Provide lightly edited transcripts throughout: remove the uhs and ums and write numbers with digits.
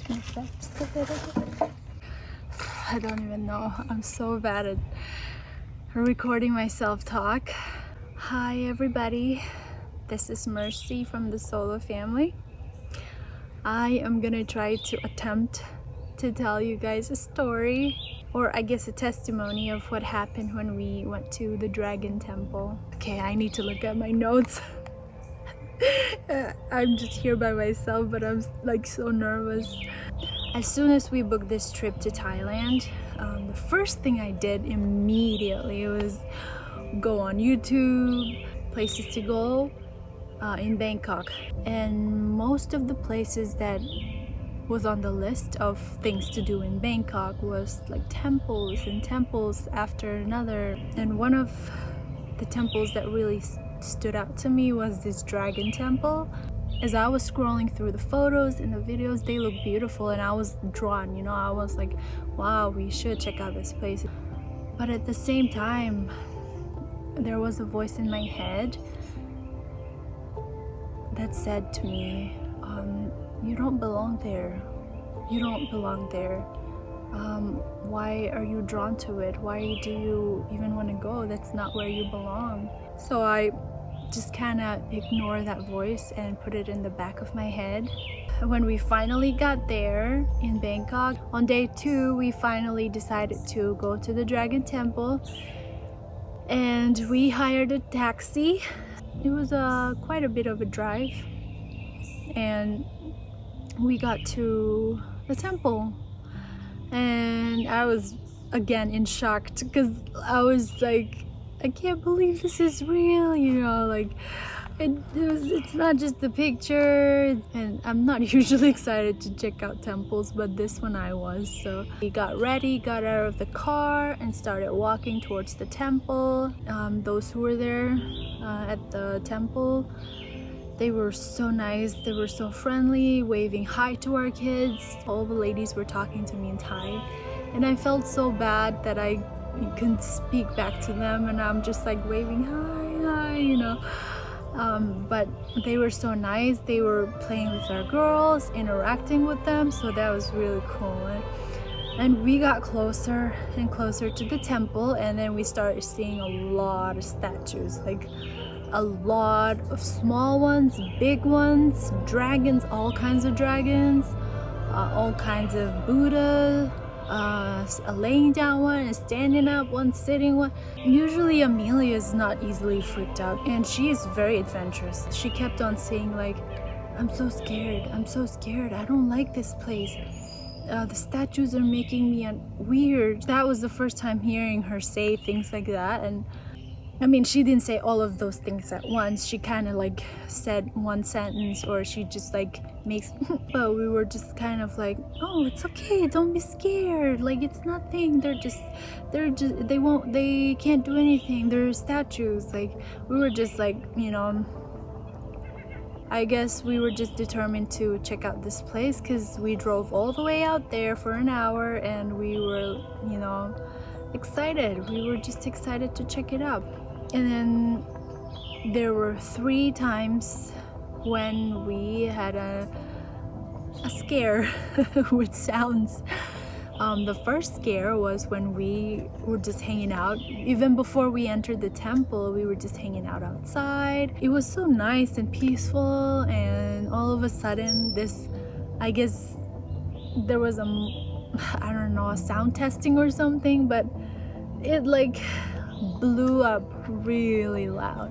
Move that just a little bit. I don't even know. I'm so bad at recording myself talk. Hi everybody. This is Mercy from the Solo family. I am gonna try to attempt to tell you guys a story, or I guess a testimony of what happened when we went to the Dragon Temple. Okay, I need to look at my notes. I'm just here by myself, but I'm like so nervous. As soon as we booked this trip to Thailand, the first thing I did immediately was go on YouTube, places to go in Bangkok. And most of the places that was on the list of things to do in Bangkok was like temples and temples after another. And one of the temples that really stood out to me was this Dragon Temple. As I was scrolling through the photos and the videos, they look beautiful and I was drawn, you know, I was like, wow, we should check out this place. But at the same time, there was a voice in my head that said to me, you don't belong there. You don't belong there. Why are you drawn to it? Why do you even want to go? That's not where you belong. So I just kind of ignore that voice and put it in the back of my head. When we finally got there in Bangkok, on day 2, we finally decided to go to the Dragon Temple, and we hired a taxi. It was quite a bit of a drive, and we got to the temple, and I was again in shock because I was like, I can't believe this is real, you know, like it's not just the picture. And I'm not usually excited to check out temples, but this one I was. So we got ready, got out of the car and started walking towards the temple. Those who were there at the temple, they were so nice, they were so friendly, waving hi to our kids. All the ladies were talking to me in Thai, and I felt so bad that I couldn't speak back to them, and I'm just like waving hi, you know. But they were so nice. They were playing with our girls, interacting with them, so that was really cool. And we got closer and closer to the temple, and then we started seeing a lot of statues, like a lot of small ones, big ones, dragons, all kinds of dragons, all kinds of Buddha, a laying down one, a standing up one, sitting one. Usually Amelia is not easily freaked out, and she is very adventurous. She kept on saying like, I'm so scared, I don't like this place. The statues are making me weird. That was the first time hearing her say things like that. And I mean, she didn't say all of those things at once. She kind of like said one sentence, or she just like makes but we were just kind of like, oh, it's okay, don't be scared, like it's nothing, they can't do anything, they're statues. Like we were just like, you know, I guess we were just determined to check out this place because we drove all the way out there for an hour, and we were, you know, excited. We were just excited to check it out. And then there were 3 times when we had a scare with sounds. The first scare was when we were just hanging out. Even before we entered the temple, we were just hanging out outside. It was so nice and peaceful, and all of a sudden this, I guess there was I don't know, a sound testing or something, but it like blew up really loud.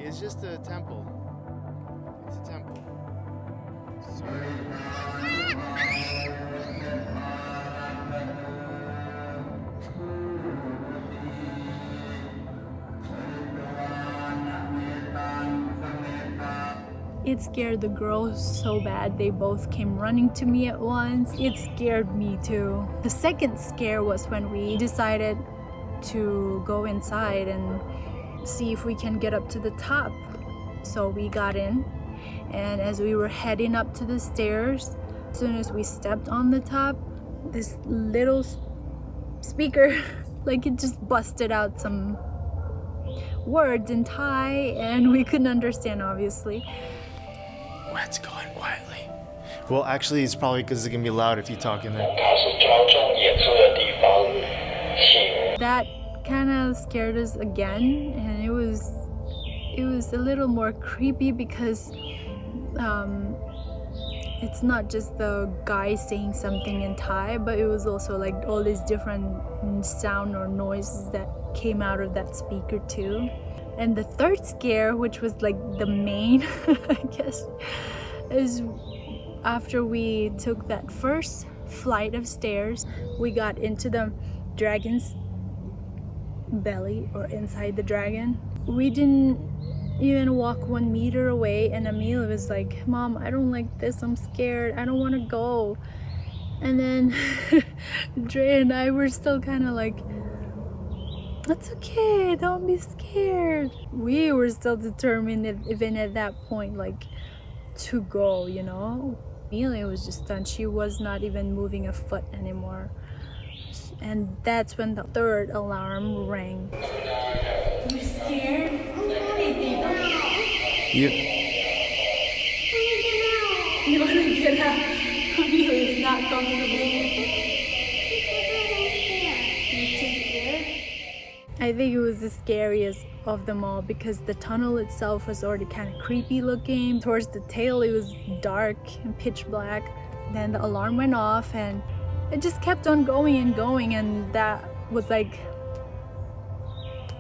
It's just a temple. It's a temple. It scared the girls so bad, they both came running to me at once. It scared me too. The second scare was when we decided to go inside and see if we can get up to the top. So we got in, and as we were heading up to the stairs, as soon as we stepped on the top, this little speaker Like it just busted out some words in Thai and we couldn't understand, obviously. Let's go in quietly. Well, actually, it's probably because it's gonna be loud if you talk in there. That kind of scared us again, and it was a little more creepy because it's not just the guy saying something in Thai, but it was also like all these different sound or noises that came out of that speaker too. And the third scare, which was like the main, I guess, is after we took that first flight of stairs, we got into the dragon's belly or inside the dragon. We didn't even walk 1 meter away, and Emil was like, "Mom, I don't like this, I'm scared, I don't want to go." And then Dre and I were still kind of like, "It's okay, don't be scared." We were still determined, even at that point, like to go, you know. Amelia was just done. She was not even moving a foot anymore. And that's when the third alarm rang. You scared? You want to get out? Amelia's not comfortable. I think it was the scariest of them all because the tunnel itself was already kind of creepy looking. Towards the tail, it was dark and pitch black. Then the alarm went off and it just kept on going and going, and that was like,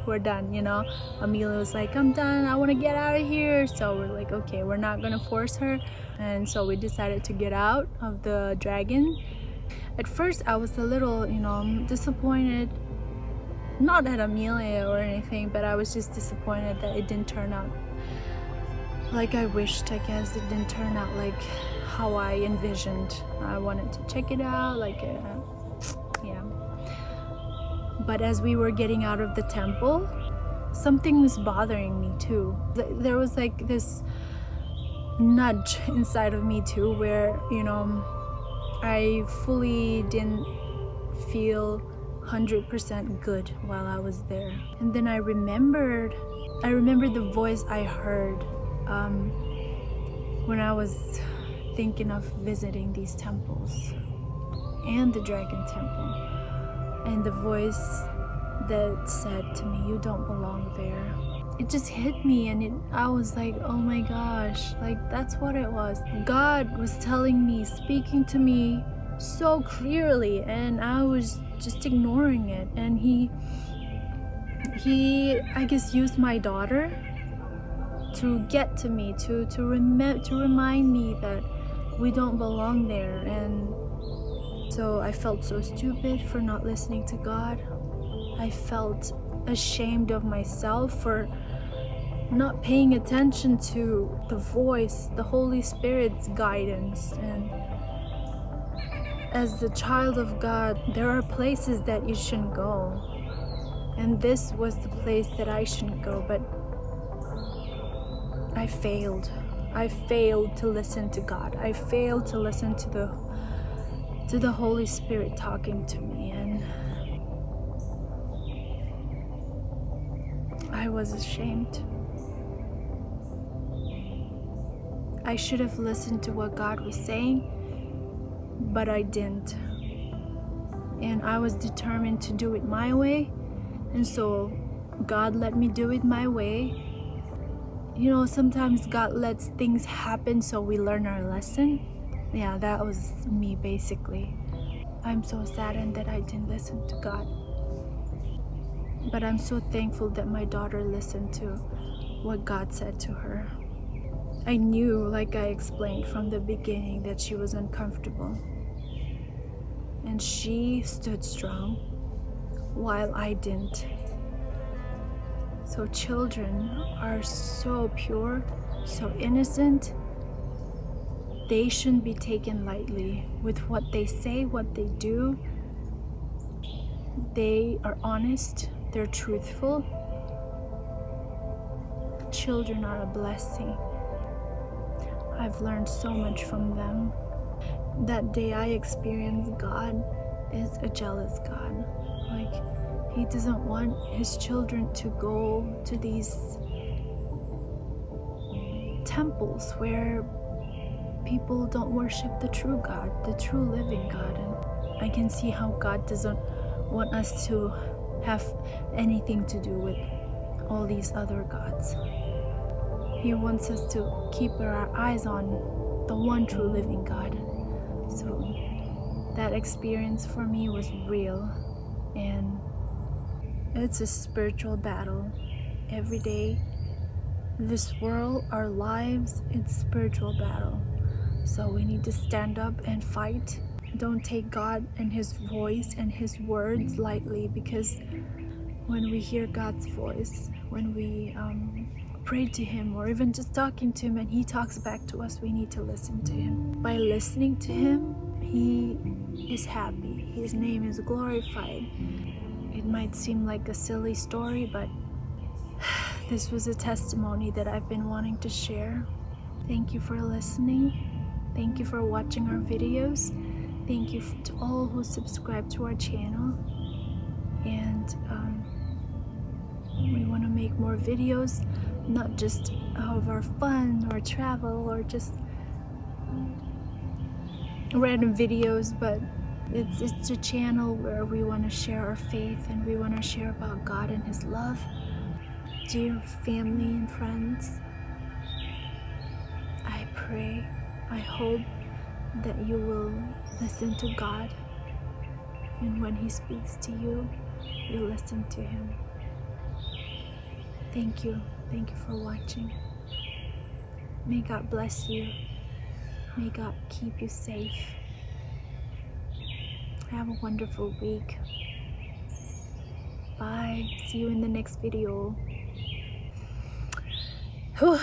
we're done, you know. Amelia was like, "I'm done, I want to get out of here." So we're like, okay, we're not gonna force her. And so we decided to get out of the dragon. At first I was a little, you know, disappointed. Not at Amelia or anything, but I was just disappointed that it didn't turn out like I wished. I guess it didn't turn out like how I envisioned. I wanted to check it out, like, yeah. But as we were getting out of the temple, something was bothering me too. There was like this nudge inside of me too, where, you know, I fully didn't feel 100% good while I was there. And then I remembered the voice I heard when I was thinking of visiting these temples and the dragon temple, and the voice that said to me, "You don't belong there." It just hit me, and I was like, oh my gosh, like that's what it was. God was telling me, speaking to me so clearly, and I was just ignoring it. And he I guess used my daughter to get to me, to remind me that we don't belong there. And so I felt so stupid for not listening to God. I felt ashamed of myself for not paying attention to the voice, the Holy Spirit's guidance. And as the child of God, there are places that you shouldn't go, and this was the place that I shouldn't go. But I failed to listen to God. I failed to listen to the Holy Spirit talking to me, and I was ashamed. I should have listened to what God was saying, but I didn't. And I was determined to do it my way, and so God let me do it my way. You know, sometimes God lets things happen so we learn our lesson. Yeah, that was me basically. I'm so saddened that I didn't listen to God. But I'm so thankful that my daughter listened to what God said to her. I knew, like I explained from the beginning, that she was uncomfortable. And she stood strong while I didn't. So children are so pure, so innocent. They shouldn't be taken lightly with what they say, what they do. They are honest, they're truthful. Children are a blessing. I've learned so much from them. That day I experienced God is a jealous God. Like, Like, he doesn't want his children to go to these temples where people don't worship the true God, the true living God. And I can see how God doesn't want us to have anything to do with all these other gods. He wants us to keep our eyes on the one true living God. So that experience for me was real, and it's a spiritual battle every day. This world, our lives, it's spiritual battle. So we need to stand up and fight. Don't take God and his voice and his words lightly, because when we hear God's voice, when we pray to him, or even just talking to him and he talks back to us, we need to listen to him. By listening to him, he is happy. His name is glorified. It might seem like a silly story, but this was a testimony that I've been wanting to share. Thank you for listening. Thank you for watching our videos. Thank you to all who subscribe to our channel. And we want to make more videos, not just of our fun or travel or just random videos, but it's a channel where we want to share our faith and we want to share about God and his love. Dear family and friends, I pray, I hope that you will listen to God, and when he speaks to you, you listen to him. Thank you for watching. May God bless you. May God keep you safe. Have a wonderful week. Bye. See you in the next video. Whew.